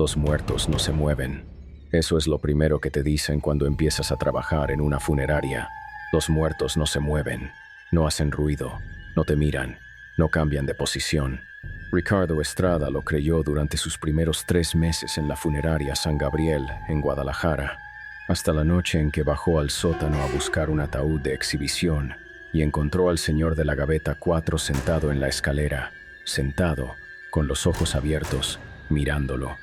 Los muertos no se mueven. Eso es lo primero que te dicen cuando empiezas a trabajar en una funeraria. Los muertos no se mueven, no hacen ruido, no te miran, no cambian de posición. Ricardo Estrada lo creyó durante sus primeros 3 meses en la funeraria San Gabriel, en Guadalajara, hasta la noche en que bajó al sótano a buscar un ataúd de exhibición y encontró al señor de la gaveta 4 sentado en la escalera, sentado, con los ojos abiertos, mirándolo.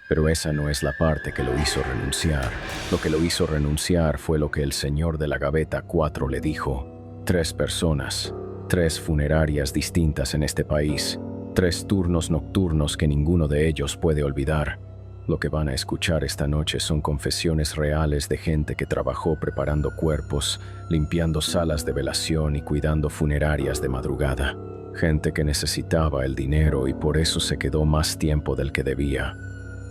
Pero esa no es la parte que lo hizo renunciar. Lo que lo hizo renunciar fue lo que el señor de la gaveta 4 le dijo. 3 personas, 3 funerarias distintas en este país, 3 turnos nocturnos que ninguno de ellos puede olvidar. Lo que van a escuchar esta noche son confesiones reales de gente que trabajó preparando cuerpos, limpiando salas de velación y cuidando funerarias de madrugada. Gente que necesitaba el dinero y por eso se quedó más tiempo del que debía.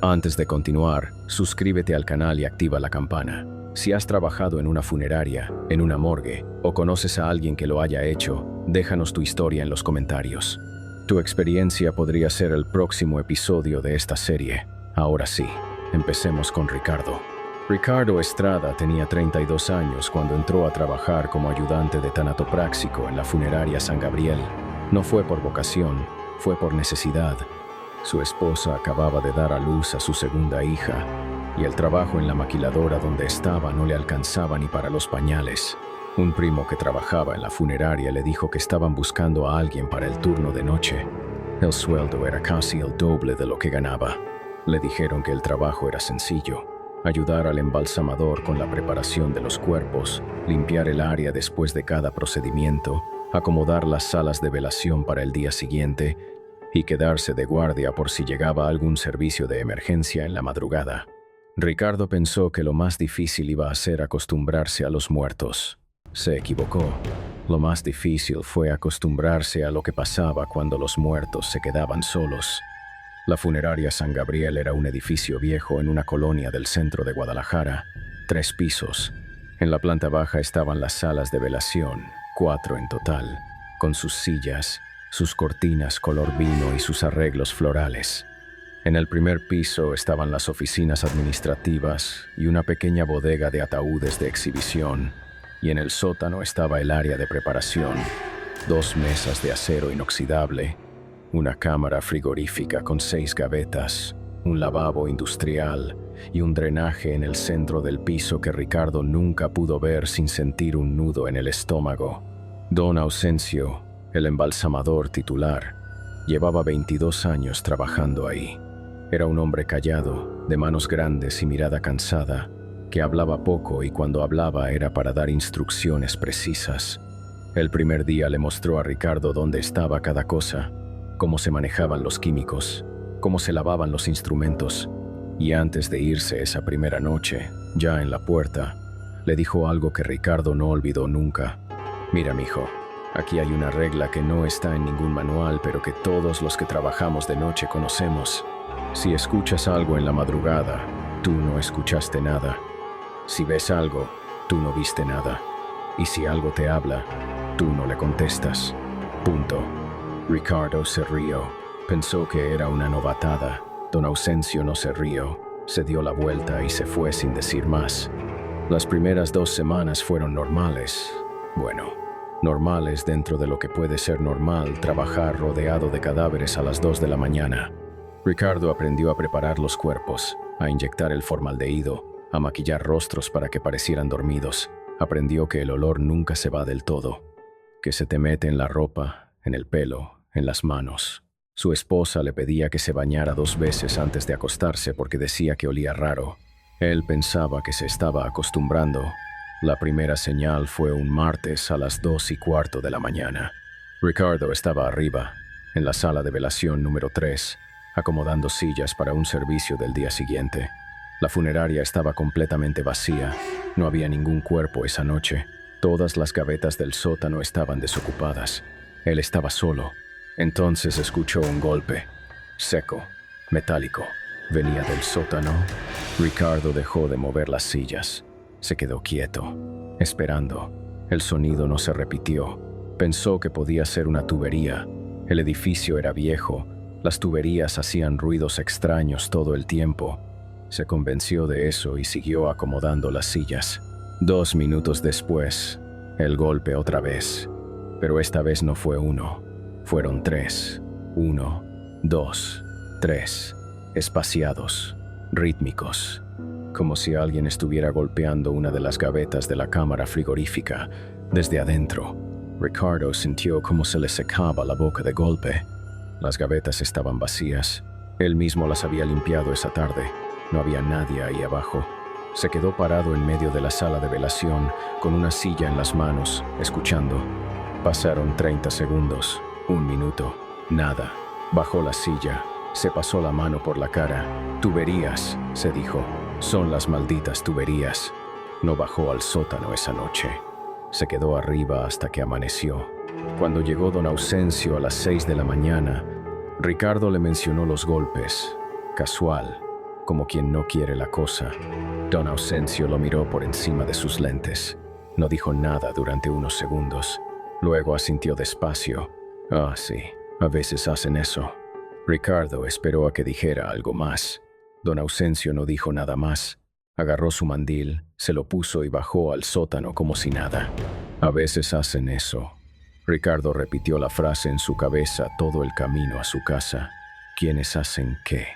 Antes de continuar, suscríbete al canal y activa la campana. Si has trabajado en una funeraria, en una morgue, o conoces a alguien que lo haya hecho, déjanos tu historia en los comentarios. Tu experiencia podría ser el próximo episodio de esta serie. Ahora sí, empecemos con Ricardo. Ricardo Estrada tenía 32 años cuando entró a trabajar como ayudante de tanatopráxico en la funeraria San Gabriel. No fue por vocación, fue por necesidad. Su esposa acababa de dar a luz a su segunda hija, y el trabajo en la maquiladora donde estaba no le alcanzaba ni para los pañales. Un primo que trabajaba en la funeraria le dijo que estaban buscando a alguien para el turno de noche. El sueldo era casi el doble de lo que ganaba. Le dijeron que el trabajo era sencillo: ayudar al embalsamador con la preparación de los cuerpos, limpiar el área después de cada procedimiento, acomodar las salas de velación para el día siguiente y quedarse de guardia por si llegaba algún servicio de emergencia en la madrugada. Ricardo pensó que lo más difícil iba a ser acostumbrarse a los muertos. Se equivocó. Lo más difícil fue acostumbrarse a lo que pasaba cuando los muertos se quedaban solos. La funeraria San Gabriel era un edificio viejo en una colonia del centro de Guadalajara, 3 pisos. En la planta baja estaban las salas de velación, 4 en total, con sus sillas, sus cortinas color vino y sus arreglos florales. En el primer piso estaban las oficinas administrativas y una pequeña bodega de ataúdes de exhibición, y en el sótano estaba el área de preparación, 2 mesas de acero inoxidable, una cámara frigorífica con 6 gavetas, un lavabo industrial y un drenaje en el centro del piso que Ricardo nunca pudo ver sin sentir un nudo en el estómago. Don Ausencio, el embalsamador titular, llevaba 22 años trabajando ahí. Era un hombre callado, de manos grandes y mirada cansada, que hablaba poco y cuando hablaba era para dar instrucciones precisas. El primer día le mostró a Ricardo dónde estaba cada cosa, cómo se manejaban los químicos, cómo se lavaban los instrumentos, y antes de irse esa primera noche, ya en la puerta, le dijo algo que Ricardo no olvidó nunca. Mira, mijo, aquí hay una regla que no está en ningún manual, pero que todos los que trabajamos de noche conocemos. Si escuchas algo en la madrugada, tú no escuchaste nada. Si ves algo, tú no viste nada. Y si algo te habla, tú no le contestas. Punto. Ricardo se rió. Pensó que era una novatada. Don Ausencio no se rió. Se dio la vuelta y se fue sin decir más. Las primeras 2 semanas fueron normales. Bueno, normales dentro de lo que puede ser normal trabajar rodeado de cadáveres a las 2 de la mañana. Ricardo aprendió a preparar los cuerpos, a inyectar el formaldehído, a maquillar rostros para que parecieran dormidos. Aprendió que el olor nunca se va del todo, que se te mete en la ropa, en el pelo, en las manos. Su esposa le pedía que se bañara 2 veces antes de acostarse porque decía que olía raro. Él pensaba que se estaba acostumbrando. La primera señal fue un martes a las 2:15 de la mañana. Ricardo estaba arriba, en la sala de velación número 3, acomodando sillas para un servicio del día siguiente. La funeraria estaba completamente vacía. No había ningún cuerpo esa noche. Todas las gavetas del sótano estaban desocupadas. Él estaba solo. Entonces escuchó un golpe, seco, metálico. Venía del sótano. Ricardo dejó de mover las sillas. Se quedó quieto, esperando. El sonido no se repitió. Pensó que podía ser una tubería. El edificio era viejo Las tuberías hacían ruidos extraños todo el tiempo. Se convenció de eso y siguió acomodando las sillas. 2 minutos después, el golpe otra vez. Pero esta vez no fue uno, fueron 3. 1, 2, 3, espaciados, rítmicos, como si alguien estuviera golpeando una de las gavetas de la cámara frigorífica desde adentro. Ricardo sintió cómo se le secaba la boca de golpe. Las gavetas estaban vacías. Él mismo las había limpiado esa tarde. No había nadie ahí abajo. Se quedó parado en medio de la sala de velación, con una silla en las manos, escuchando. Pasaron 30 segundos, 1 minuto, nada. Bajó la silla, se pasó la mano por la cara. Tuberías, se dijo. Son las malditas tuberías. No bajó al sótano esa noche. Se quedó arriba hasta que amaneció. Cuando llegó don Ausencio a las 6 de la mañana, Ricardo le mencionó los golpes, casual, como quien no quiere la cosa. Don Ausencio lo miró por encima de sus lentes. No dijo nada durante unos segundos. Luego asintió despacio. Ah, sí, a veces hacen eso. Ricardo esperó a que dijera algo más. Don Ausencio no dijo nada más. Agarró su mandil, se lo puso y bajó al sótano como si nada. A veces hacen eso. Ricardo repitió la frase en su cabeza todo el camino a su casa. ¿Quiénes hacen qué?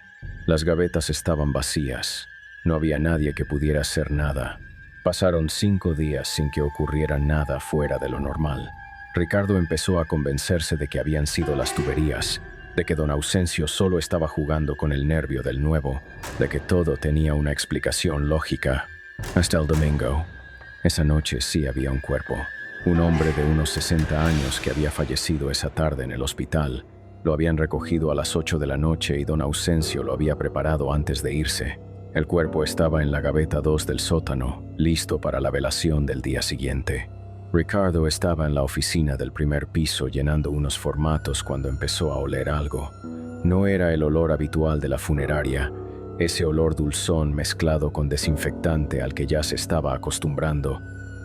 Las gavetas estaban vacías. No había nadie que pudiera hacer nada. Pasaron 5 días sin que ocurriera nada fuera de lo normal. Ricardo empezó a convencerse de que habían sido las tuberías, de que don Ausencio solo estaba jugando con el nervio del nuevo, de que todo tenía una explicación lógica. Hasta el domingo. Esa noche sí había un cuerpo. Un hombre de unos 60 años que había fallecido esa tarde en el hospital. Lo habían recogido a las 8 de la noche y don Ausencio lo había preparado antes de irse. El cuerpo estaba en la gaveta 2 del sótano, listo para la velación del día siguiente. Ricardo estaba en la oficina del primer piso llenando unos formatos cuando empezó a oler algo. No era el olor habitual de la funeraria, ese olor dulzón mezclado con desinfectante al que ya se estaba acostumbrando.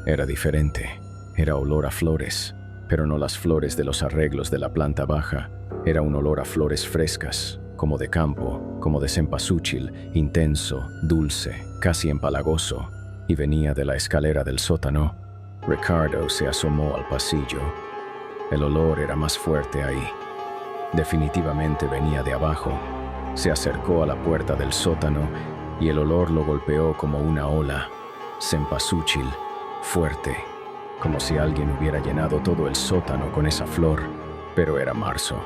Era diferente, era olor a flores, pero no las flores de los arreglos de la planta baja. Era un olor a flores frescas, como de campo, como de cempasúchil, intenso, dulce, casi empalagoso, y venía de la escalera del sótano. Ricardo se asomó al pasillo. El olor era más fuerte ahí. Definitivamente venía de abajo. Se acercó a la puerta del sótano y el olor lo golpeó como una ola. Cempasúchil, fuerte, como si alguien hubiera llenado todo el sótano con esa flor. Pero era marzo,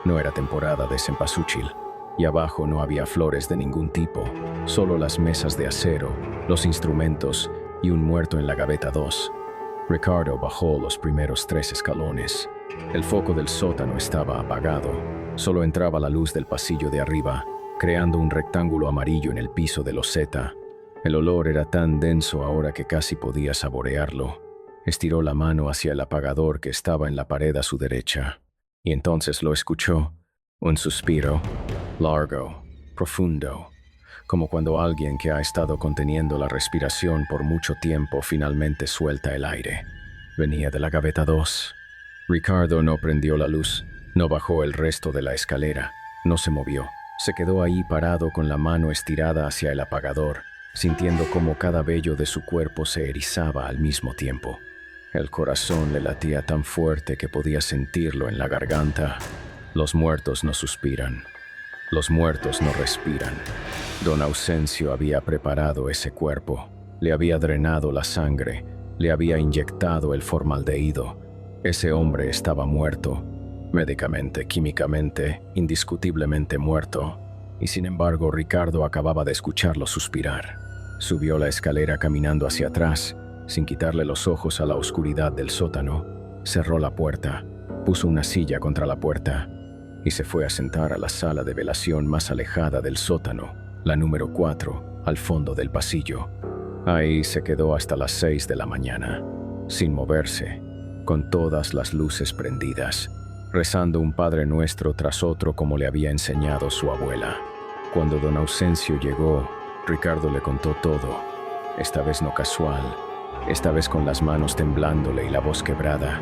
no era temporada de cempasúchil, y abajo no había flores de ningún tipo, solo las mesas de acero, los instrumentos y un muerto en la gaveta 2. Ricardo bajó los primeros 3 escalones. El foco del sótano estaba apagado. Solo entraba la luz del pasillo de arriba, creando un rectángulo amarillo en el piso de loseta. El olor era tan denso ahora que casi podía saborearlo. Estiró la mano hacia el apagador que estaba en la pared a su derecha. Y entonces lo escuchó. Un suspiro, largo, profundo, como cuando alguien que ha estado conteniendo la respiración por mucho tiempo finalmente suelta el aire. Venía de la gaveta 2. Ricardo no prendió la luz, no bajó el resto de la escalera, no se movió. Se quedó ahí parado con la mano estirada hacia el apagador, sintiendo cómo cada vello de su cuerpo se erizaba al mismo tiempo. El corazón le latía tan fuerte que podía sentirlo en la garganta. Los muertos no suspiran. Los muertos no respiran. Don Ausencio había preparado ese cuerpo, le había drenado la sangre, le había inyectado el formaldehído. Ese hombre estaba muerto, médicamente, químicamente, indiscutiblemente muerto, y sin embargo Ricardo acababa de escucharlo suspirar. Subió la escalera caminando hacia atrás, sin quitarle los ojos a la oscuridad del sótano. Cerró la puerta, puso una silla contra la puerta, y se fue a sentar a la sala de velación más alejada del sótano, la número 4, al fondo del pasillo. Ahí se quedó hasta las 6 de la mañana, sin moverse, con todas las luces prendidas, rezando un Padre Nuestro tras otro como le había enseñado su abuela. Cuando don Ausencio llegó, Ricardo le contó todo, esta vez no casual, esta vez con las manos temblándole y la voz quebrada.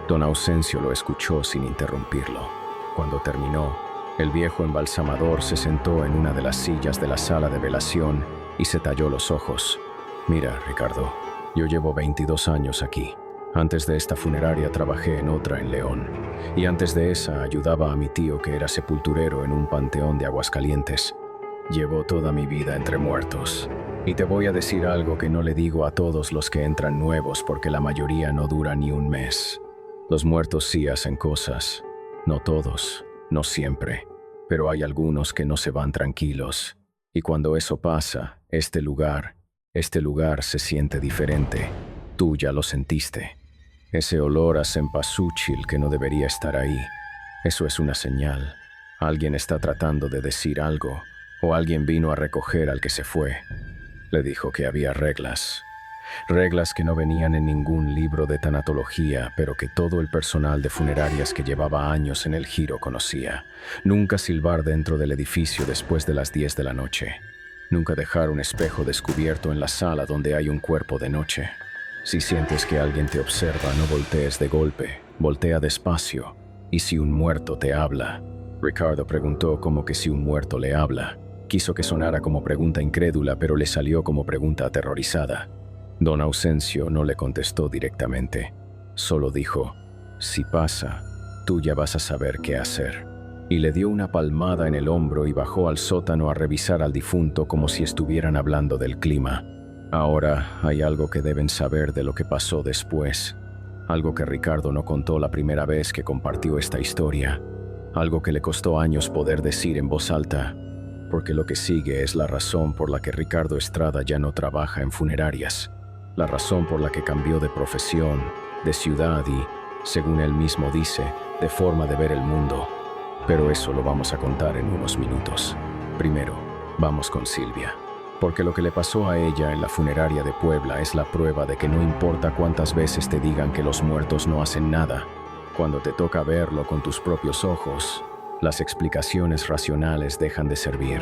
Don Ausencio lo escuchó sin interrumpirlo. Cuando terminó, El viejo embalsamador se sentó en una de las sillas de la sala de velación y se talló los ojos. Mira, Ricardo, yo llevo 22 años aquí. Antes de esta funeraria trabajé en otra en León. Y antes de esa ayudaba a mi tío que era sepulturero en un panteón de Aguascalientes. Llevo toda mi vida entre muertos. Y te voy a decir algo que no le digo a todos los que entran nuevos porque la mayoría no dura ni un mes. Los muertos sí hacen cosas. No todos, no siempre. Pero hay algunos que no se van tranquilos. Y cuando eso pasa, este lugar se siente diferente. Tú ya lo sentiste. Ese olor a cempasúchil que no debería estar ahí. Eso es una señal. Alguien está tratando de decir algo. O alguien vino a recoger al que se fue. Le dijo que había reglas. Reglas que no venían en ningún libro de tanatología, pero que todo el personal de funerarias que llevaba años en el giro conocía. Nunca silbar dentro del edificio después de las 10 de la noche. Nunca dejar un espejo descubierto en la sala donde hay un cuerpo de noche. Si sientes que alguien te observa, no voltees de golpe, voltea despacio. Y si un muerto te habla. Ricardo preguntó como que si un muerto le habla. Quiso que sonara como pregunta incrédula, pero le salió como pregunta aterrorizada. Don Ausencio no le contestó directamente. Solo dijo, si pasa, tú ya vas a saber qué hacer. Y le dio una palmada en el hombro y bajó al sótano a revisar al difunto como si estuvieran hablando del clima. Ahora hay algo que deben saber de lo que pasó después. Algo que Ricardo no contó la primera vez que compartió esta historia. Algo que le costó años poder decir en voz alta. Porque lo que sigue es la razón por la que Ricardo Estrada ya no trabaja en funerarias. La razón por la que cambió de profesión, de ciudad y, según él mismo dice, de forma de ver el mundo. Pero eso lo vamos a contar en unos minutos. Primero, vamos con Silvia. Porque lo que le pasó a ella en la funeraria de Puebla es la prueba de que no importa cuántas veces te digan que los muertos no hacen nada. Cuando te toca verlo con tus propios ojos, las explicaciones racionales dejan de servir.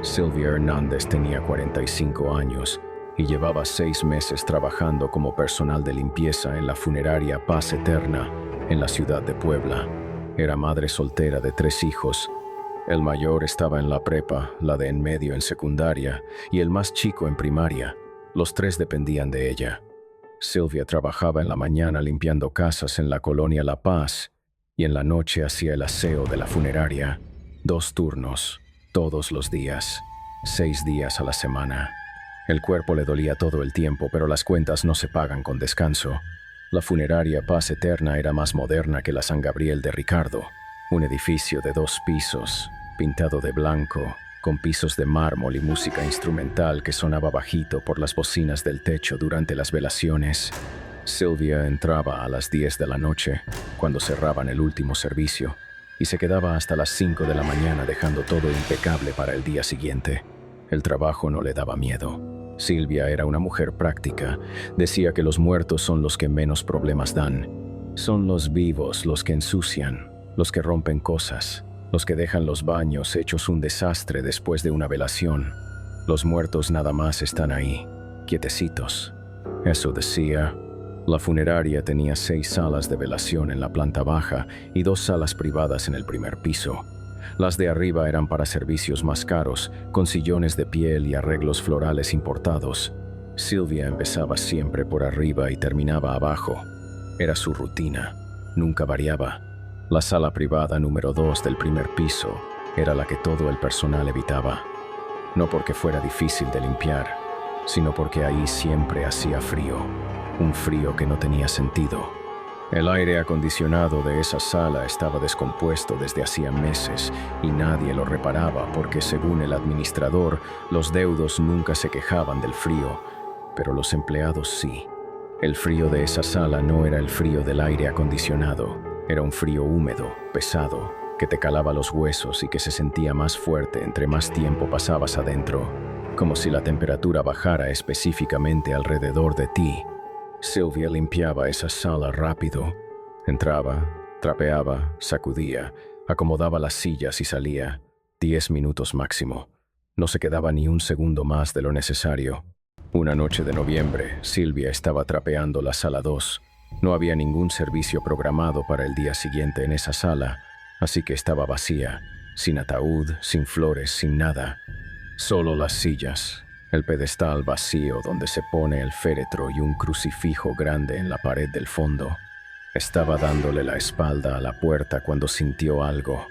Silvia Hernández tenía 45 años y llevaba 6 meses trabajando como personal de limpieza en la funeraria Paz Eterna en la ciudad de Puebla. Era madre soltera de 3 hijos. El mayor estaba en la prepa, la de en medio en secundaria y el más chico en primaria. Los 3 dependían de ella. Silvia trabajaba en la mañana limpiando casas en la colonia La Paz y en la noche hacía el aseo de la funeraria. 2 turnos, todos los días, 6 días a la semana. El cuerpo le dolía todo el tiempo, pero las cuentas no se pagan con descanso. La funeraria Paz Eterna era más moderna que la San Gabriel de Ricardo. Un edificio de 2 pisos, pintado de blanco, con pisos de mármol y música instrumental que sonaba bajito por las bocinas del techo durante las velaciones. Silvia entraba a las 10 de la noche, cuando cerraban el último servicio, y se quedaba hasta las 5 de la mañana dejando todo impecable para el día siguiente. El trabajo no le daba miedo. Silvia era una mujer práctica. Decía que los muertos son los que menos problemas dan. Son los vivos los que ensucian, los que rompen cosas, los que dejan los baños hechos un desastre después de una velación. Los muertos nada más están ahí, quietecitos. Eso decía. La funeraria tenía 6 salas de velación en la planta baja y 2 salas privadas en el primer piso. Las de arriba eran para servicios más caros, con sillones de piel y arreglos florales importados. Silvia empezaba siempre por arriba y terminaba abajo. Era su rutina, nunca variaba. La sala privada número 2 del primer piso era la que todo el personal evitaba. No porque fuera difícil de limpiar, sino porque ahí siempre hacía frío. Un frío que no tenía sentido. El aire acondicionado de esa sala estaba descompuesto desde hacía meses y nadie lo reparaba porque, según el administrador, los deudos nunca se quejaban del frío, pero los empleados sí. El frío de esa sala no era el frío del aire acondicionado, era un frío húmedo, pesado, que te calaba los huesos y que se sentía más fuerte entre más tiempo pasabas adentro, como si la temperatura bajara específicamente alrededor de ti. Silvia limpiaba esa sala rápido. Entraba, trapeaba, sacudía, acomodaba las sillas y salía. 10 minutos máximo. No se quedaba ni un segundo más de lo necesario. Una noche de noviembre, Silvia estaba trapeando la sala 2. No había ningún servicio programado para el día siguiente en esa sala, así que estaba vacía. sin ataúd, sin flores, sin nada. Solo las sillas, el pedestal vacío donde se pone el féretro y un crucifijo grande en la pared del fondo. Estaba dándole la espalda a la puerta cuando sintió algo.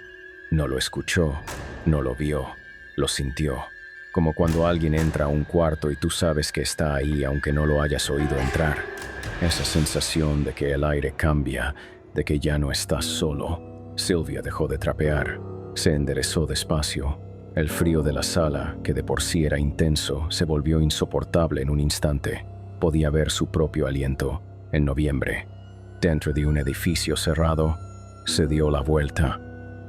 No lo escuchó, no lo vio, lo sintió. Como cuando alguien entra a un cuarto y tú sabes que está ahí aunque no lo hayas oído entrar. Esa sensación de que el aire cambia, de que ya no estás solo. Sylvia dejó de trapear, se enderezó despacio. El frío de la sala, que de por sí era intenso, se volvió insoportable en un instante. Podía ver su propio aliento, en noviembre. Dentro de un edificio cerrado, se dio la vuelta.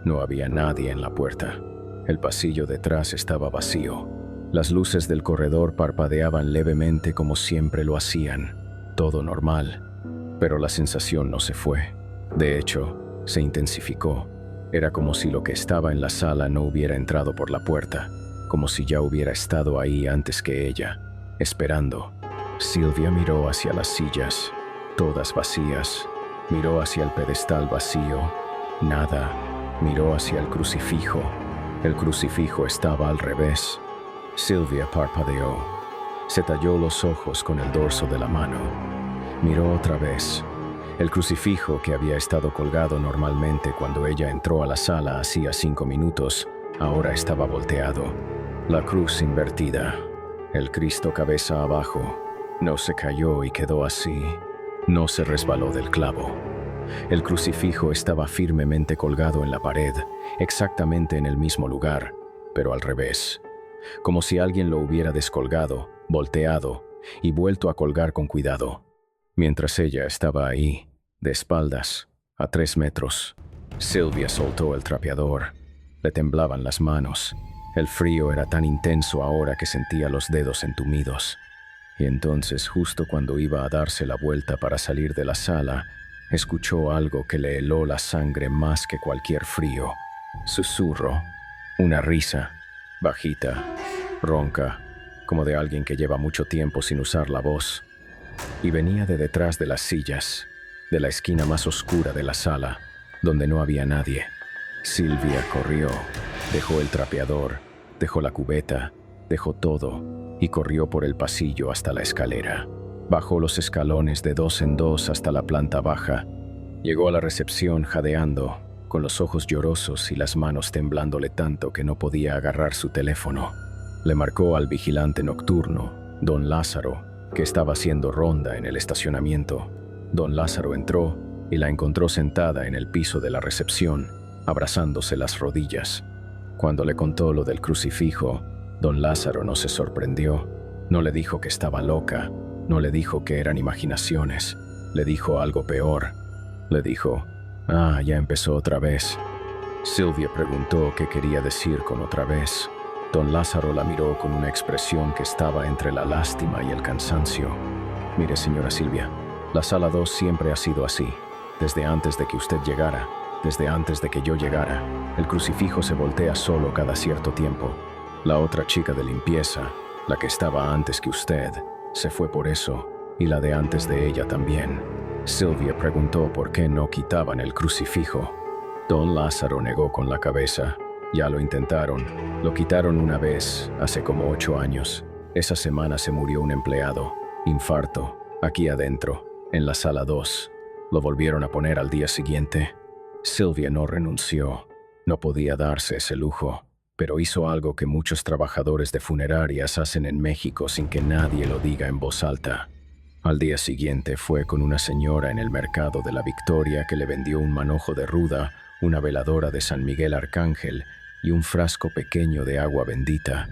No había nadie en la puerta. El pasillo detrás estaba vacío. Las luces del corredor parpadeaban levemente como siempre lo hacían. Todo normal. Pero la sensación no se fue. De hecho, se intensificó. Era como si lo que estaba en la sala no hubiera entrado por la puerta, como si ya hubiera estado ahí antes que ella, esperando. Sylvia miró hacia las sillas, todas vacías. Miró hacia el pedestal vacío, nada. Miró hacia el crucifijo. El crucifijo estaba al revés. Sylvia parpadeó. Se talló los ojos con el dorso de la mano. Miró otra vez. El crucifijo, que había estado colgado normalmente cuando ella entró a la sala hacía 5 minutos, ahora estaba volteado. La cruz invertida. El Cristo cabeza abajo. No se cayó y quedó así. No se resbaló del clavo. El crucifijo estaba firmemente colgado en la pared, exactamente en el mismo lugar, pero al revés. Como si alguien lo hubiera descolgado, volteado y vuelto a colgar con cuidado. Mientras ella estaba ahí, de espaldas, a 3 metros, Sylvia soltó el trapeador. Le temblaban las manos. El frío era tan intenso ahora que sentía los dedos entumidos. Y entonces, justo cuando iba a darse la vuelta para salir de la sala, escuchó algo que le heló la sangre más que cualquier frío. Susurro, una risa, bajita, ronca, como de alguien que lleva mucho tiempo sin usar la voz. Y venía de detrás de las sillas, de la esquina más oscura de la sala, donde no había nadie. Sylvia corrió, dejó el trapeador, dejó la cubeta, dejó todo y corrió por el pasillo hasta la escalera. Bajó los escalones de 2 en 2 hasta la planta baja. Llegó a la recepción jadeando, con los ojos llorosos y las manos temblándole tanto que no podía agarrar su teléfono. Le marcó al vigilante nocturno, don Lázaro, que estaba haciendo ronda en el estacionamiento. Don Lázaro entró y la encontró sentada en el piso de la recepción, abrazándose las rodillas. Cuando le contó lo del crucifijo, don Lázaro no se sorprendió. No le dijo que estaba loca, no le dijo que eran imaginaciones. Le dijo algo peor. Le dijo, ya empezó otra vez. Sylvia preguntó qué quería decir con otra vez. Don Lázaro la miró con una expresión que estaba entre la lástima y el cansancio. Mire, señora Sylvia, la sala 2 siempre ha sido así. Desde antes de que usted llegara, desde antes de que yo llegara, el crucifijo se voltea solo cada cierto tiempo. La otra chica de limpieza, la que estaba antes que usted, se fue por eso, y la de antes de ella también. Sylvia preguntó por qué no quitaban el crucifijo. Don Lázaro negó con la cabeza. Ya lo intentaron. Lo quitaron una vez, hace como 8 años. Esa semana se murió un empleado. Infarto, aquí adentro, en la sala 2. Lo volvieron a poner al día siguiente. Sylvia no renunció. No podía darse ese lujo, pero hizo algo que muchos trabajadores de funerarias hacen en México sin que nadie lo diga en voz alta. Al día siguiente fue con una señora en el mercado de la Victoria que le vendió un manojo de ruda, una veladora de San Miguel Arcángel y un frasco pequeño de agua bendita.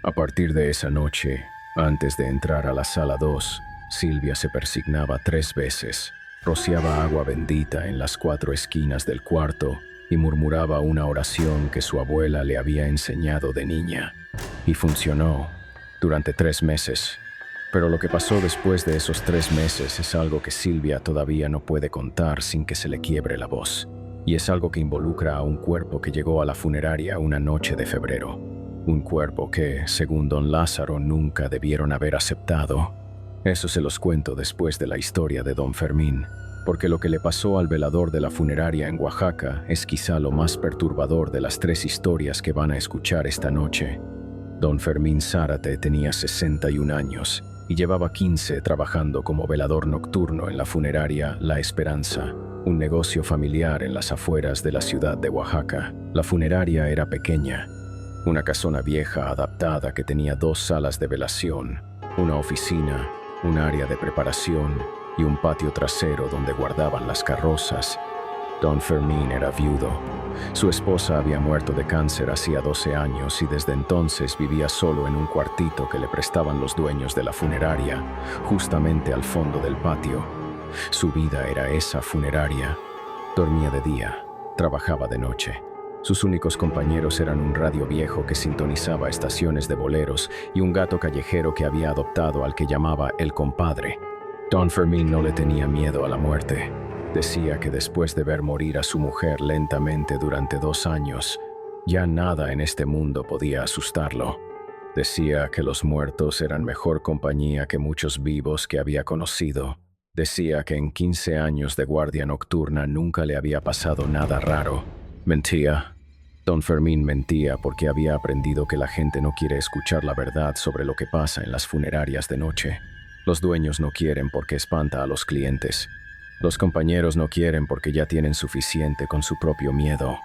A partir de esa noche, antes de entrar a la sala 2, Sylvia se persignaba 3 veces, rociaba agua bendita en las 4 esquinas del cuarto y murmuraba una oración que su abuela le había enseñado de niña. Y funcionó durante 3 meses. Pero lo que pasó después de esos 3 meses es algo que Sylvia todavía no puede contar sin que se le quiebre la voz. Y es algo que involucra a un cuerpo que llegó a la funeraria una noche de febrero. Un cuerpo que, según don Lázaro, nunca debieron haber aceptado. Eso se los cuento después de la historia de don Fermín. porque lo que le pasó al velador de la funeraria en Oaxaca es quizá lo más perturbador de las 3 historias que van a escuchar esta noche. Don Fermín Zárate tenía 61 años y llevaba 15 trabajando como velador nocturno en la funeraria La Esperanza, un negocio familiar en las afueras de la ciudad de Oaxaca. La funeraria era pequeña, una casona vieja adaptada que tenía 2 salas de velación, una oficina, un área de preparación y un patio trasero donde guardaban las carrozas. Don Fermín era viudo. Su esposa había muerto de cáncer hacía 12 años y desde entonces vivía solo en un cuartito que le prestaban los dueños de la funeraria, justamente al fondo del patio. Su vida era esa funeraria. Dormía de día, trabajaba de noche. Sus únicos compañeros eran un radio viejo que sintonizaba estaciones de boleros y un gato callejero que había adoptado al que llamaba el compadre. Don Fermín no le tenía miedo a la muerte. Decía que después de ver morir a su mujer lentamente durante 2 años, ya nada en este mundo podía asustarlo. Decía que los muertos eran mejor compañía que muchos vivos que había conocido. Decía que en 15 años de guardia nocturna nunca le había pasado nada raro. Mentía. Don Fermín mentía porque había aprendido que la gente no quiere escuchar la verdad sobre lo que pasa en las funerarias de noche. Los dueños no quieren porque espanta a los clientes. Los compañeros no quieren porque ya tienen suficiente con su propio miedo.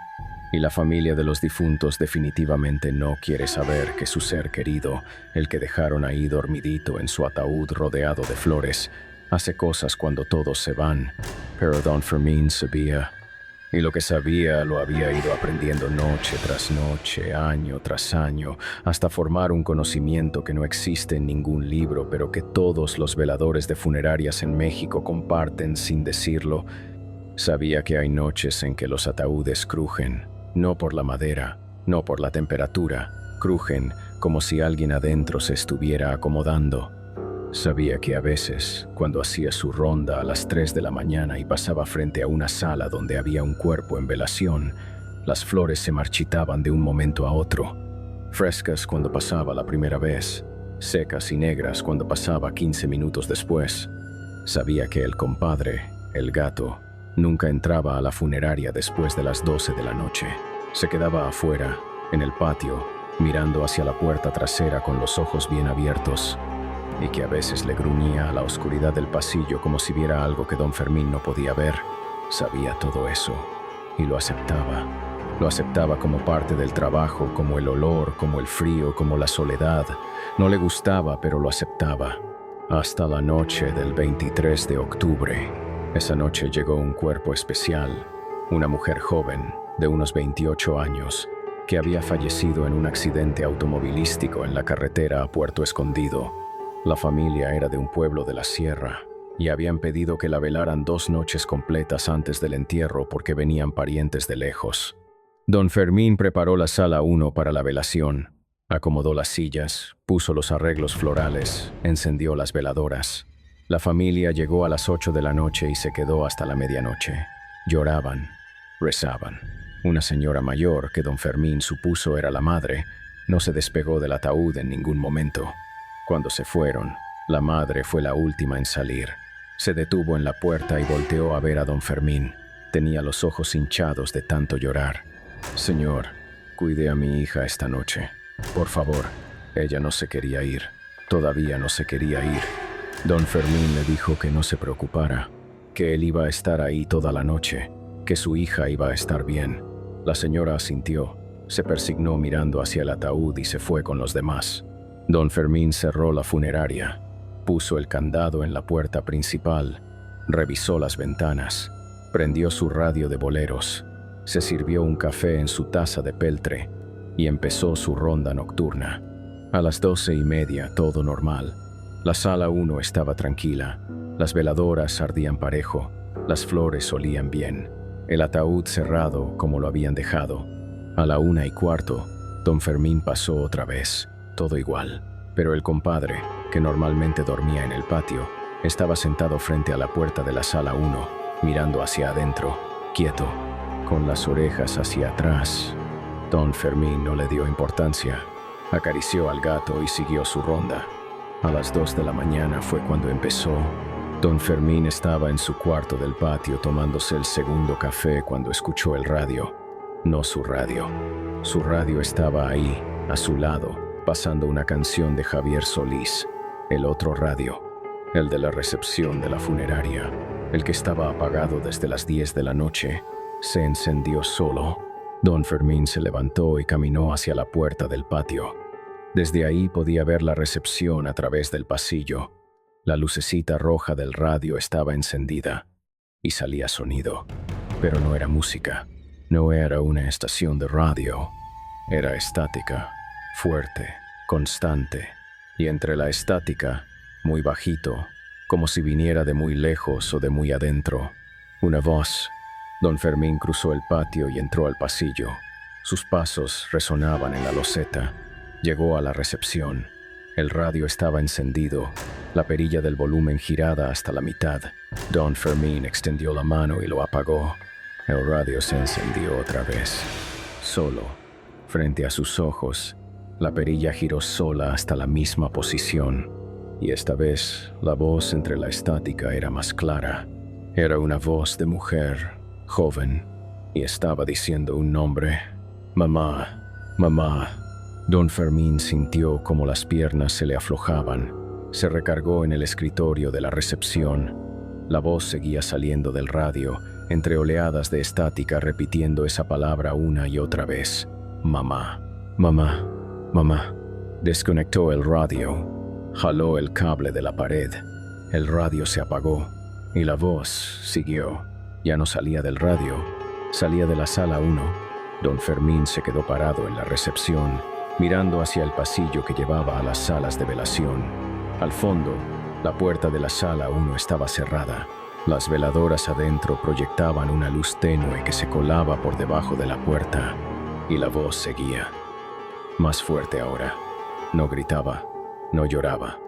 Y la familia de los difuntos definitivamente no quiere saber que su ser querido, el que dejaron ahí dormidito en su ataúd rodeado de flores, hace cosas cuando todos se van. Pero Don Fermín sabía. Y lo que sabía lo había ido aprendiendo noche tras noche, año tras año, hasta formar un conocimiento que no existe en ningún libro, pero que todos los veladores de funerarias en México comparten sin decirlo. Sabía que hay noches en que los ataúdes crujen, no por la madera, no por la temperatura, crujen como si alguien adentro se estuviera acomodando. Sabía que a veces, cuando hacía su ronda a las 3 de la mañana y pasaba frente a una sala donde había un cuerpo en velación, las flores se marchitaban de un momento a otro. Frescas cuando pasaba la primera vez, secas y negras cuando pasaba 15 minutos después. Sabía que el compadre, el gato, nunca entraba a la funeraria después de las 12 de la noche. Se quedaba afuera, en el patio, mirando hacia la puerta trasera con los ojos bien abiertos, y que a veces le gruñía a la oscuridad del pasillo como si viera algo que Don Fermín no podía ver. Sabía todo eso y lo aceptaba. Lo aceptaba como parte del trabajo, como el olor, como el frío, como la soledad. No le gustaba, pero lo aceptaba. Hasta la noche del 23 de octubre. Esa noche llegó un cuerpo especial, una mujer joven, de unos 28 años, que había fallecido en un accidente automovilístico en la carretera a Puerto Escondido. La familia era de un pueblo de la sierra y habían pedido que la velaran 2 noches completas antes del entierro porque venían parientes de lejos. Don Fermín preparó la sala 1 para la velación, acomodó las sillas, puso los arreglos florales, encendió las veladoras. La familia llegó a las 8 de la noche y se quedó hasta la medianoche. Lloraban, rezaban. Una señora mayor, que Don Fermín supuso era la madre, no se despegó del ataúd en ningún momento. Cuando se fueron, la madre fue la última en salir. Se detuvo en la puerta y volteó a ver a Don Fermín. Tenía los ojos hinchados de tanto llorar. «Señor, cuide a mi hija esta noche. Por favor». Ella no se quería ir. Todavía no se quería ir. Don Fermín le dijo que no se preocupara, que él iba a estar ahí toda la noche, que su hija iba a estar bien. La señora asintió, se persignó mirando hacia el ataúd y se fue con los demás. Don Fermín cerró la funeraria, puso el candado en la puerta principal, revisó las ventanas, prendió su radio de boleros, se sirvió un café en su taza de peltre y empezó su ronda nocturna. A las 12:30 todo normal. La sala 1 estaba tranquila, las veladoras ardían parejo, las flores olían bien, el ataúd cerrado como lo habían dejado. A la 1:15, Don Fermín pasó otra vez. Todo igual, pero el compadre, que normalmente dormía en el patio, estaba sentado frente a la puerta de la sala 1, mirando hacia adentro, quieto, con las orejas hacia atrás. Don Fermín no le dio importancia. Acarició al gato y siguió su ronda. A las 2 de la mañana fue cuando empezó. Don Fermín estaba en su cuarto del patio tomándose el segundo café cuando escuchó el radio. No su radio. Su radio estaba ahí, a su lado, pasando una canción de Javier Solís. El otro radio, el de la recepción de la funeraria, el que estaba apagado desde las 10 de la noche, se encendió solo. Don Fermín se levantó y caminó hacia la puerta del patio. Desde ahí podía ver la recepción a través del pasillo. La lucecita roja del radio estaba encendida y salía sonido, pero no era música, no era una estación de radio, era estática, fuerte, constante, y entre la estática, muy bajito, como si viniera de muy lejos o de muy adentro, una voz. Don Fermín cruzó el patio y entró al pasillo. Sus pasos resonaban en la loseta. Llegó a la recepción. El radio estaba encendido, la perilla del volumen girada hasta la mitad. Don Fermín extendió la mano y lo apagó. El radio se encendió otra vez. Solo, frente a sus ojos, la perilla giró sola hasta la misma posición. Y esta vez, la voz entre la estática era más clara. Era una voz de mujer, joven, y estaba diciendo un nombre. Mamá, mamá. Don Fermín sintió como las piernas se le aflojaban. Se recargó en el escritorio de la recepción. La voz seguía saliendo del radio, entre oleadas de estática, repitiendo esa palabra una y otra vez. Mamá, mamá, mamá. Desconectó el radio. Jaló el cable de la pared. El radio se apagó y la voz siguió. Ya no salía del radio, salía de la sala 1. Don Fermín se quedó parado en la recepción, mirando hacia el pasillo que llevaba a las salas de velación. Al fondo, la puerta de la sala 1 estaba cerrada. Las veladoras adentro proyectaban una luz tenue que se colaba por debajo de la puerta, y la voz seguía. Más fuerte ahora. No gritaba, no lloraba.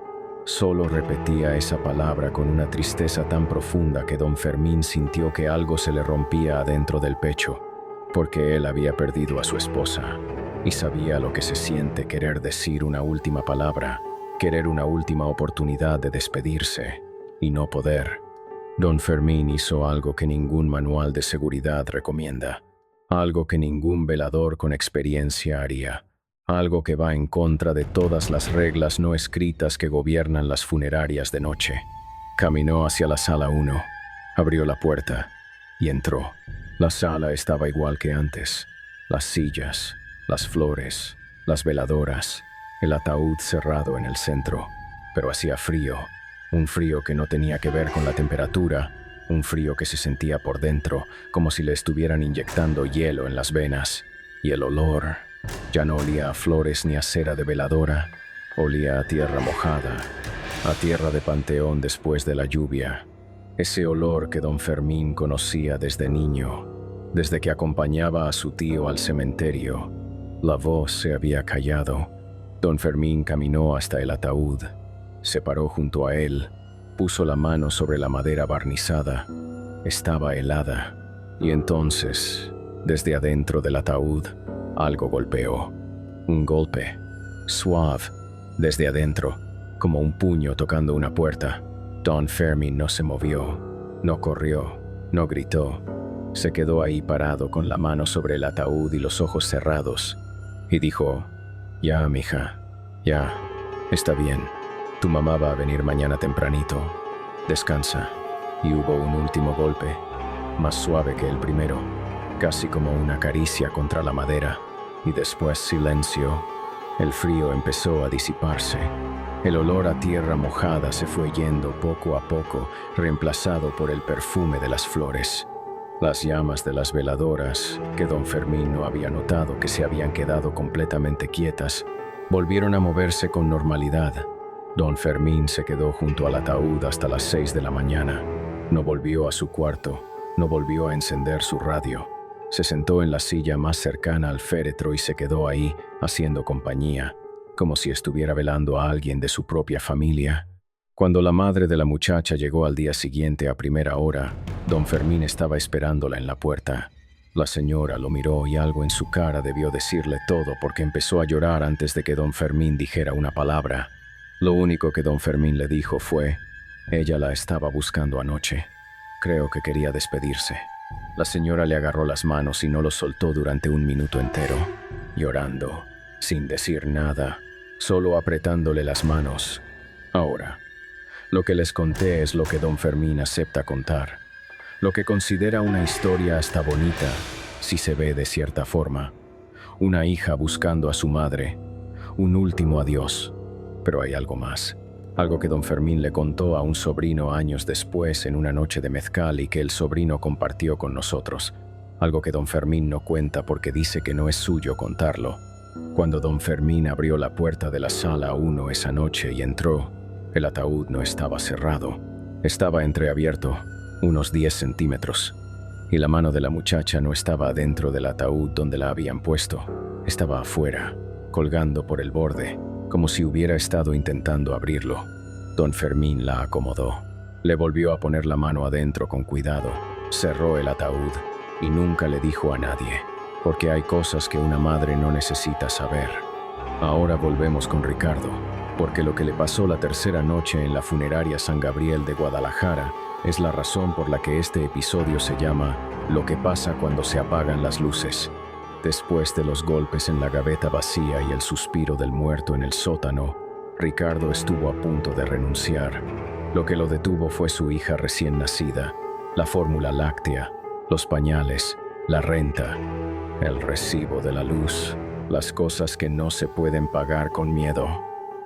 Solo repetía esa palabra con una tristeza tan profunda que don Fermín sintió que algo se le rompía adentro del pecho, porque él había perdido a su esposa y sabía lo que se siente querer decir una última palabra, querer una última oportunidad de despedirse y no poder. Don Fermín hizo algo que ningún manual de seguridad recomienda, algo que ningún velador con experiencia haría. Algo que va en contra de todas las reglas no escritas que gobiernan las funerarias de noche. Caminó hacia la sala 1, abrió la puerta y entró. La sala estaba igual que antes. Las sillas, las flores, las veladoras, el ataúd cerrado en el centro. Pero hacía frío, un frío que no tenía que ver con la temperatura, un frío que se sentía por dentro, como si le estuvieran inyectando hielo en las venas. Y el olor ya no olía a flores ni a cera de veladora, olía a tierra mojada, a tierra de panteón después de la lluvia. Ese olor que don Fermín conocía desde niño, desde que acompañaba a su tío al cementerio. La voz se había callado. Don Fermín caminó hasta el ataúd, se paró junto a él, puso la mano sobre la madera barnizada. Estaba helada, y entonces, desde adentro del ataúd, algo golpeó. Un golpe, suave, desde adentro, como un puño tocando una puerta. Don Fermín no se movió, no corrió, no gritó. Se quedó ahí parado con la mano sobre el ataúd y los ojos cerrados. Y dijo, «Ya, mija, ya, está bien. Tu mamá va a venir mañana tempranito. Descansa». Y hubo un último golpe, más suave que el primero, casi como una caricia contra la madera. Y después silencio. El frío empezó a disiparse. El olor a tierra mojada se fue yendo poco a poco, reemplazado por el perfume de las flores. Las llamas de las veladoras, que don Fermín no había notado que se habían quedado completamente quietas, volvieron a moverse con normalidad. Don Fermín se quedó junto al ataúd hasta las 6 de la mañana. No volvió a su cuarto, no volvió a encender su radio. Se sentó en la silla más cercana al féretro y se quedó ahí, haciendo compañía, como si estuviera velando a alguien de su propia familia. Cuando la madre de la muchacha llegó al día siguiente a primera hora, don Fermín estaba esperándola en la puerta. La señora lo miró y algo en su cara debió decirle todo porque empezó a llorar antes de que don Fermín dijera una palabra. Lo único que don Fermín le dijo fue, Ella la estaba buscando anoche. Creo que quería despedirse. La señora le agarró las manos y no los soltó durante un minuto entero, llorando, sin decir nada, solo apretándole las manos. Ahora, lo que les conté es lo que don Fermín acepta contar, lo que considera una historia hasta bonita, si se ve de cierta forma. Una hija buscando a su madre, un último adiós. Pero hay algo más, algo que don Fermín le contó a un sobrino años después en una noche de mezcal y que el sobrino compartió con nosotros. Algo que don Fermín no cuenta porque dice que no es suyo contarlo. Cuando don Fermín abrió la puerta de la sala 1 esa noche y entró, el ataúd no estaba cerrado. Estaba entreabierto, unos 10 centímetros. Y la mano de la muchacha no estaba dentro del ataúd donde la habían puesto. Estaba afuera, colgando por el borde, como si hubiera estado intentando abrirlo. Don Fermín la acomodó. Le volvió a poner la mano adentro con cuidado. Cerró el ataúd y nunca le dijo a nadie, porque hay cosas que una madre no necesita saber. Ahora volvemos con Ricardo, porque lo que le pasó la tercera noche en la funeraria San Gabriel de Guadalajara es la razón por la que este episodio se llama Lo que pasa cuando se apagan las luces. Después de los golpes en la gaveta vacía y el suspiro del muerto en el sótano, Ricardo estuvo a punto de renunciar. Lo que lo detuvo fue su hija recién nacida, la fórmula láctea, los pañales, la renta, el recibo de la luz, las cosas que no se pueden pagar con miedo.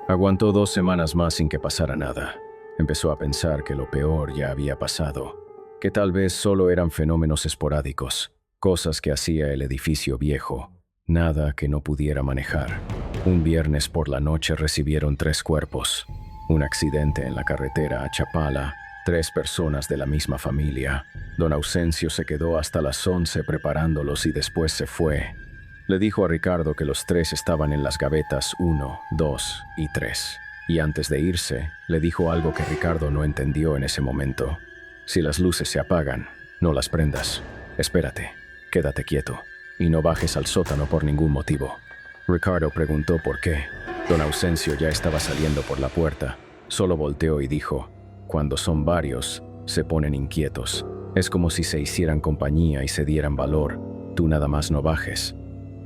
Aguantó 2 semanas más sin que pasara nada. Empezó a pensar que lo peor ya había pasado, que tal vez solo eran fenómenos esporádicos, cosas que hacía el edificio viejo, nada que no pudiera manejar. Un viernes por la noche recibieron 3 cuerpos, un accidente en la carretera a Chapala, 3 personas de la misma familia. Don Ausencio se quedó hasta las 11 preparándolos y después se fue. Le dijo a Ricardo que los 3 estaban en las gavetas 1, 2 y 3. Y antes de irse, le dijo algo que Ricardo no entendió en ese momento. Si las luces se apagan, no las prendas. Espérate, quédate quieto, y no bajes al sótano por ningún motivo. Ricardo preguntó por qué. Don Ausencio ya estaba saliendo por la puerta. Solo volteó y dijo, cuando son varios, se ponen inquietos. Es como si se hicieran compañía y se dieran valor. Tú nada más no bajes.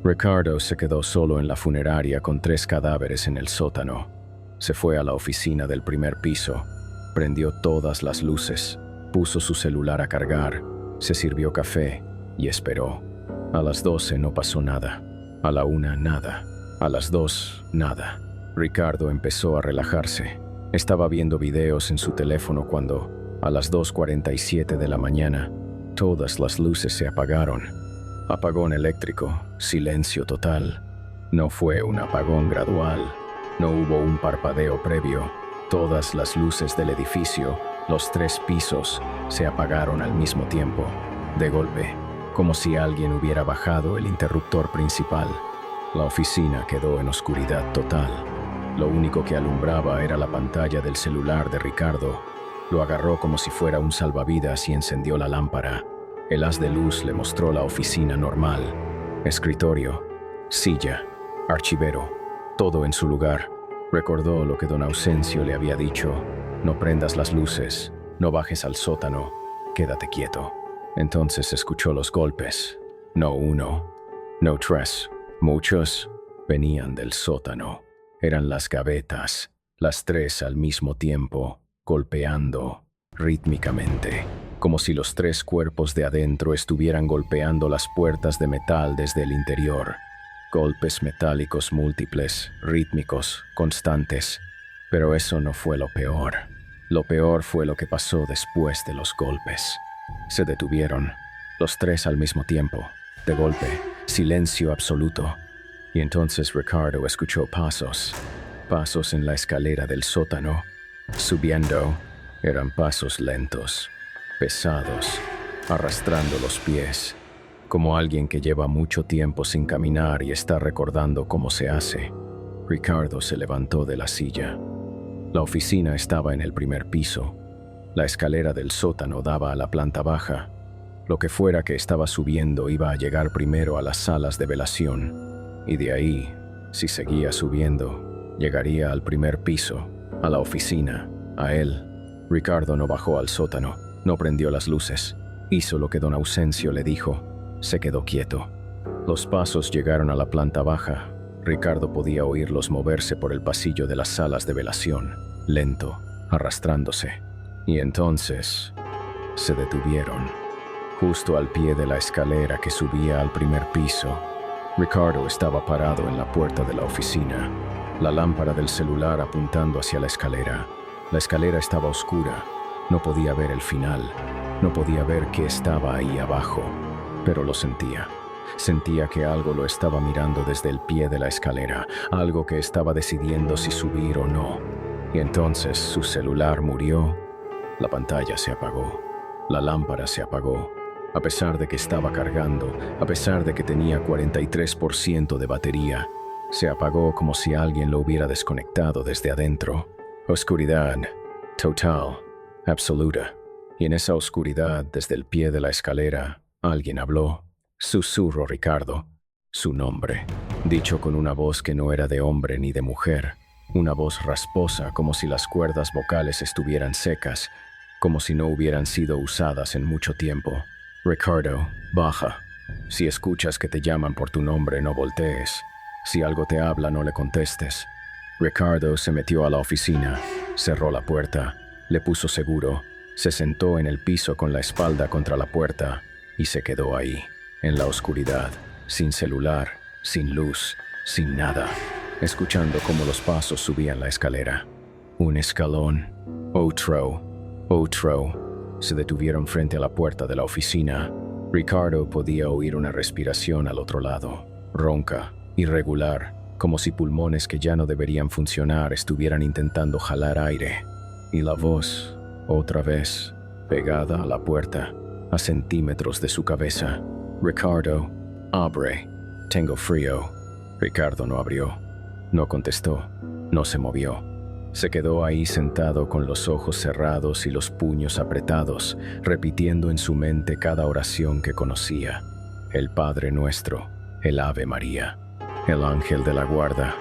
Ricardo se quedó solo en la funeraria con 3 cadáveres en el sótano. Se fue a la oficina del primer piso, prendió todas las luces, puso su celular a cargar, se sirvió café y esperó. A las 12 no pasó nada, a la 1 nada, a las 2 nada. Ricardo empezó a relajarse. Estaba viendo videos en su teléfono cuando, a las 2:47 de la mañana, todas las luces se apagaron. Apagón eléctrico, silencio total. No fue un apagón gradual. No hubo un parpadeo previo. Todas las luces del edificio, los 3 pisos, se apagaron al mismo tiempo, de golpe, como si alguien hubiera bajado el interruptor principal. La oficina quedó en oscuridad total. Lo único que alumbraba era la pantalla del celular de Ricardo. Lo agarró como si fuera un salvavidas y encendió la lámpara. El haz de luz le mostró la oficina normal. Escritorio, silla, archivero, todo en su lugar. Recordó lo que don Ausencio le había dicho. No prendas las luces, no bajes al sótano, quédate quieto. Entonces escuchó los golpes. No 1, no 3, muchos venían del sótano. Eran las gavetas, las 3 al mismo tiempo, golpeando rítmicamente, como si los 3 cuerpos de adentro estuvieran golpeando las puertas de metal desde el interior. Golpes metálicos múltiples, rítmicos, constantes. Pero eso no fue lo peor. Lo peor fue lo que pasó después de los golpes. Se detuvieron, los 3 al mismo tiempo, de golpe, silencio absoluto. Y entonces Ricardo escuchó pasos en la escalera del sótano. Subiendo, eran pasos lentos, pesados, arrastrando los pies, como alguien que lleva mucho tiempo sin caminar y está recordando cómo se hace. Ricardo se levantó de la silla. La oficina estaba en el primer piso. La escalera del sótano daba a la planta baja. Lo que fuera que estaba subiendo iba a llegar primero a las salas de velación, y de ahí, si seguía subiendo, llegaría al primer piso, a la oficina, a él. Ricardo no bajó al sótano, no prendió las luces. Hizo lo que don Ausencio le dijo. Se quedó quieto. Los pasos llegaron a la planta baja. Ricardo podía oírlos moverse por el pasillo de las salas de velación, lento, arrastrándose. Y entonces se detuvieron. Justo al pie de la escalera que subía al primer piso, Ricardo estaba parado en la puerta de la oficina, la lámpara del celular apuntando hacia la escalera. La escalera estaba oscura, no podía ver el final, no podía ver qué estaba ahí abajo, pero lo sentía. Sentía que algo lo estaba mirando desde el pie de la escalera, algo que estaba decidiendo si subir o no. Y entonces su celular murió, la pantalla se apagó, la lámpara se apagó. A pesar de que estaba cargando, a pesar de que tenía 43% de batería, se apagó como si alguien lo hubiera desconectado desde adentro. Oscuridad, total, absoluta. Y en esa oscuridad, desde el pie de la escalera, alguien habló. Susurró Ricardo, su nombre, dicho con una voz que no era de hombre ni de mujer, una voz rasposa como si las cuerdas vocales estuvieran secas, como si no hubieran sido usadas en mucho tiempo. Ricardo, baja. Si escuchas que te llaman por tu nombre, no voltees. Si algo te habla, no le contestes. Ricardo se metió a la oficina, cerró la puerta, le puso seguro, se sentó en el piso con la espalda contra la puerta y se quedó ahí. En la oscuridad, sin celular, sin luz, sin nada, escuchando cómo los pasos subían la escalera. Un escalón, otro. Se detuvieron frente a la puerta de la oficina. Ricardo podía oír una respiración al otro lado, ronca, irregular, como si pulmones que ya no deberían funcionar estuvieran intentando jalar aire. Y la voz, otra vez, pegada a la puerta, a centímetros de su cabeza. Ricardo, abre, tengo frío. Ricardo no abrió, no contestó, no se movió. Se quedó ahí sentado con los ojos cerrados y los puños apretados, repitiendo en su mente cada oración que conocía. El Padre Nuestro, el Ave María, el Ángel de la Guarda,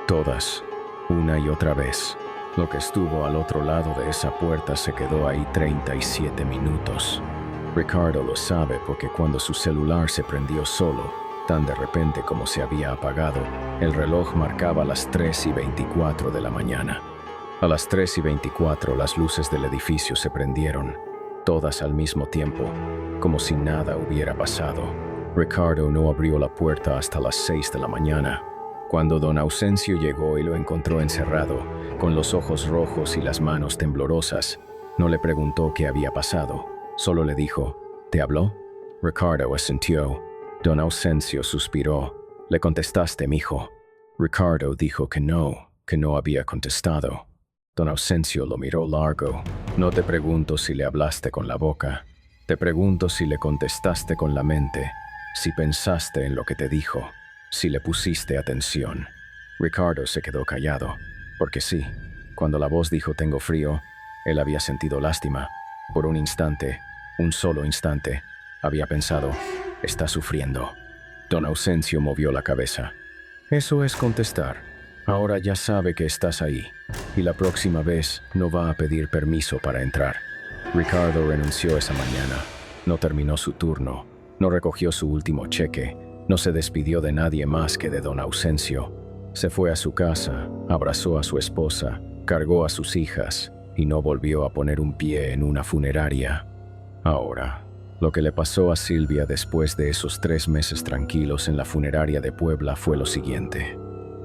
todas, una y otra vez. Lo que estuvo al otro lado de esa puerta se quedó ahí 37 minutos. Ricardo lo sabe porque cuando su celular se prendió solo, tan de repente como se había apagado, el reloj marcaba las 3:24 de la mañana. A las 3:24 las luces del edificio se prendieron, todas al mismo tiempo, como si nada hubiera pasado. Ricardo no abrió la puerta hasta las 6 de la mañana. Cuando don Ausencio llegó y lo encontró encerrado, con los ojos rojos y las manos temblorosas, no le preguntó qué había pasado. Solo le dijo, ¿te habló? Ricardo asintió. Don Ausencio suspiró. ¿Le contestaste, mijo? Ricardo dijo que no había contestado. Don Ausencio lo miró largo. No te pregunto si le hablaste con la boca. Te pregunto si le contestaste con la mente, si pensaste en lo que te dijo, si le pusiste atención. Ricardo se quedó callado, porque sí, cuando la voz dijo tengo frío, él había sentido lástima. Por un instante, un solo instante, había pensado, está sufriendo. Don Ausencio movió la cabeza. Eso es contestar. Ahora ya sabe que estás ahí, y la próxima vez no va a pedir permiso para entrar. Ricardo renunció esa mañana. No terminó su turno, no recogió su último cheque, no se despidió de nadie más que de don Ausencio. Se fue a su casa, abrazó a su esposa, cargó a sus hijas, y no volvió a poner un pie en una funeraria. Ahora, lo que le pasó a Silvia después de esos 3 meses tranquilos en la funeraria de Puebla fue lo siguiente.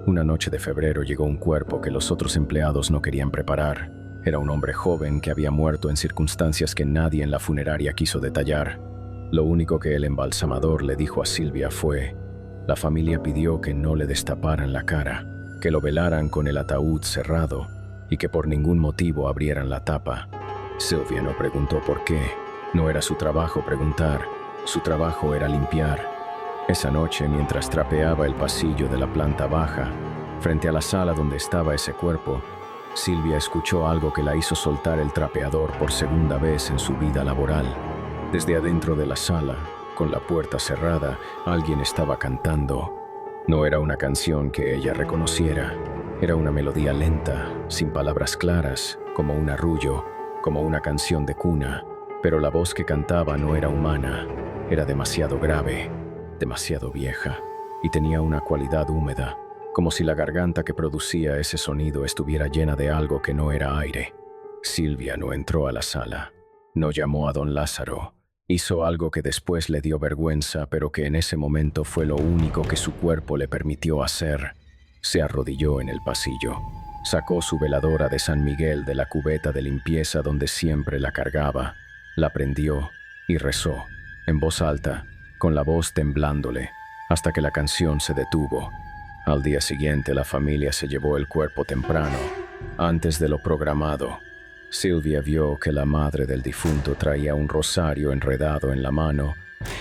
Una noche de febrero llegó un cuerpo que los otros empleados no querían preparar. Era un hombre joven que había muerto en circunstancias que nadie en la funeraria quiso detallar. Lo único que el embalsamador le dijo a Silvia fue: la familia pidió que no le destaparan la cara, que lo velaran con el ataúd cerrado y que por ningún motivo abrieran la tapa. Silvia no preguntó por qué. No era su trabajo preguntar, su trabajo era limpiar. Esa noche, mientras trapeaba el pasillo de la planta baja, frente a la sala donde estaba ese cuerpo, Silvia escuchó algo que la hizo soltar el trapeador por segunda vez en su vida laboral. Desde adentro de la sala, con la puerta cerrada, alguien estaba cantando. No era una canción que ella reconociera. Era una melodía lenta, sin palabras claras, como un arrullo, como una canción de cuna, pero la voz que cantaba no era humana, era demasiado grave, demasiado vieja, y tenía una cualidad húmeda, como si la garganta que producía ese sonido estuviera llena de algo que no era aire. Silvia no entró a la sala, no llamó a don Lázaro, hizo algo que después le dio vergüenza, pero que en ese momento fue lo único que su cuerpo le permitió hacer. Se arrodilló en el pasillo, sacó su veladora de San Miguel de la cubeta de limpieza donde siempre la cargaba, la prendió y rezó, en voz alta, con la voz temblándole, hasta que la canción se detuvo. Al día siguiente la familia se llevó el cuerpo temprano, antes de lo programado. Silvia vio que la madre del difunto traía un rosario enredado en la mano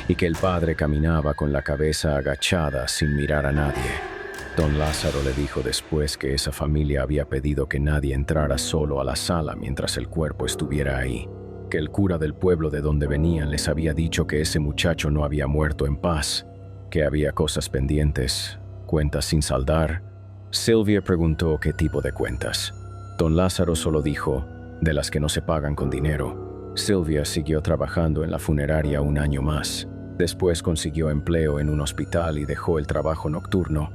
y que el padre caminaba con la cabeza agachada sin mirar a nadie. Don Lázaro le dijo después que esa familia había pedido que nadie entrara solo a la sala mientras el cuerpo estuviera ahí, que el cura del pueblo de donde venían les había dicho que ese muchacho no había muerto en paz, que había cosas pendientes, cuentas sin saldar. Silvia preguntó qué tipo de cuentas. Don Lázaro solo dijo, de las que no se pagan con dinero. Silvia siguió trabajando en la funeraria un año más. Después consiguió empleo en un hospital y dejó el trabajo nocturno.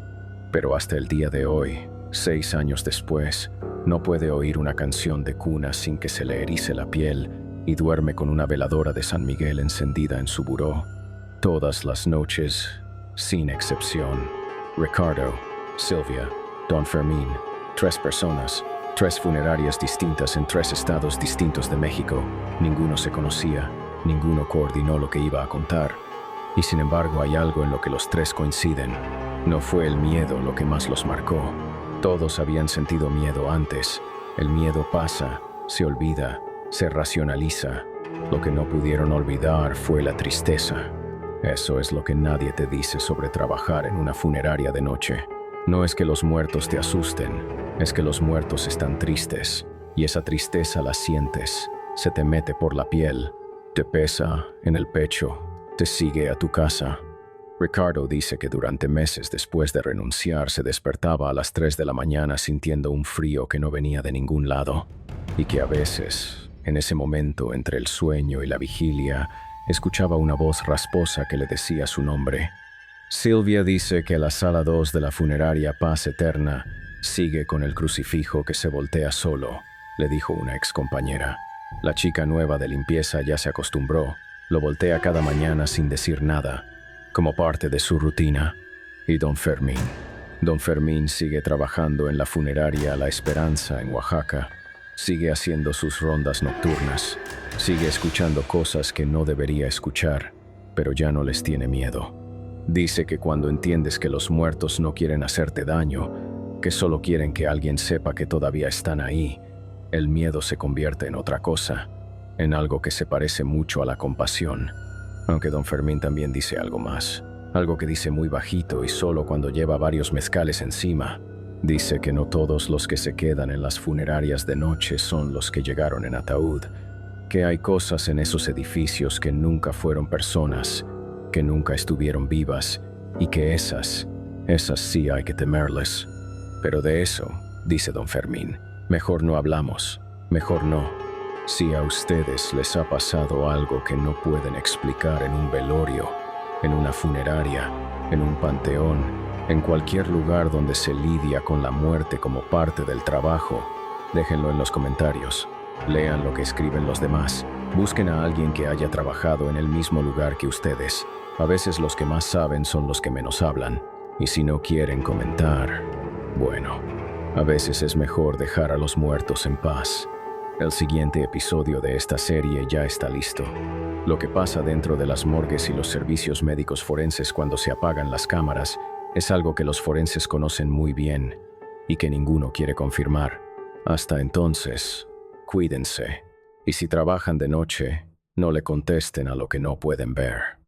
Pero hasta el día de hoy, 6 años después, no puede oír una canción de cuna sin que se le erice la piel y duerme con una veladora de San Miguel encendida en su buró. Todas las noches, sin excepción. Ricardo, Silvia, Don Fermín, 3 personas, 3 funerarias distintas en 3 estados distintos de México. Ninguno se conocía, ninguno coordinó lo que iba a contar. Y sin embargo hay algo en lo que los 3 coinciden. No fue el miedo lo que más los marcó. Todos habían sentido miedo antes. El miedo pasa, se olvida, se racionaliza. Lo que no pudieron olvidar fue la tristeza. Eso es lo que nadie te dice sobre trabajar en una funeraria de noche. No es que los muertos te asusten, es que los muertos están tristes, y esa tristeza la sientes, se te mete por la piel, te pesa en el pecho, te sigue a tu casa. Ricardo dice que durante meses después de renunciar se despertaba a las 3 de la mañana sintiendo un frío que no venía de ningún lado, y que a veces, en ese momento entre el sueño y la vigilia, escuchaba una voz rasposa que le decía su nombre. Silvia dice que la sala 2 de la funeraria Paz Eterna sigue con el crucifijo que se voltea solo, le dijo una excompañera. La chica nueva de limpieza ya se acostumbró, lo voltea cada mañana sin decir nada, como parte de su rutina. Y don Fermín. Don Fermín sigue trabajando en la funeraria La Esperanza en Oaxaca, sigue haciendo sus rondas nocturnas, sigue escuchando cosas que no debería escuchar, pero ya no les tiene miedo. Dice que cuando entiendes que los muertos no quieren hacerte daño, que solo quieren que alguien sepa que todavía están ahí, el miedo se convierte en otra cosa, en algo que se parece mucho a la compasión. Aunque don Fermín también dice algo más, algo que dice muy bajito y solo cuando lleva varios mezcales encima. Dice que no todos los que se quedan en las funerarias de noche son los que llegaron en ataúd, que hay cosas en esos edificios que nunca fueron personas, que nunca estuvieron vivas, y que esas sí hay que temerles. Pero de eso, dice don Fermín, mejor no hablamos, mejor no. Si a ustedes les ha pasado algo que no pueden explicar en un velorio, en una funeraria, en un panteón, en cualquier lugar donde se lidia con la muerte como parte del trabajo, déjenlo en los comentarios. Lean lo que escriben los demás. Busquen a alguien que haya trabajado en el mismo lugar que ustedes. A veces los que más saben son los que menos hablan. Y si no quieren comentar, bueno, a veces es mejor dejar a los muertos en paz. El siguiente episodio de esta serie ya está listo. Lo que pasa dentro de las morgues y los servicios médicos forenses cuando se apagan las cámaras es algo que los forenses conocen muy bien y que ninguno quiere confirmar. Hasta entonces, cuídense. Y si trabajan de noche, no le contesten a lo que no pueden ver.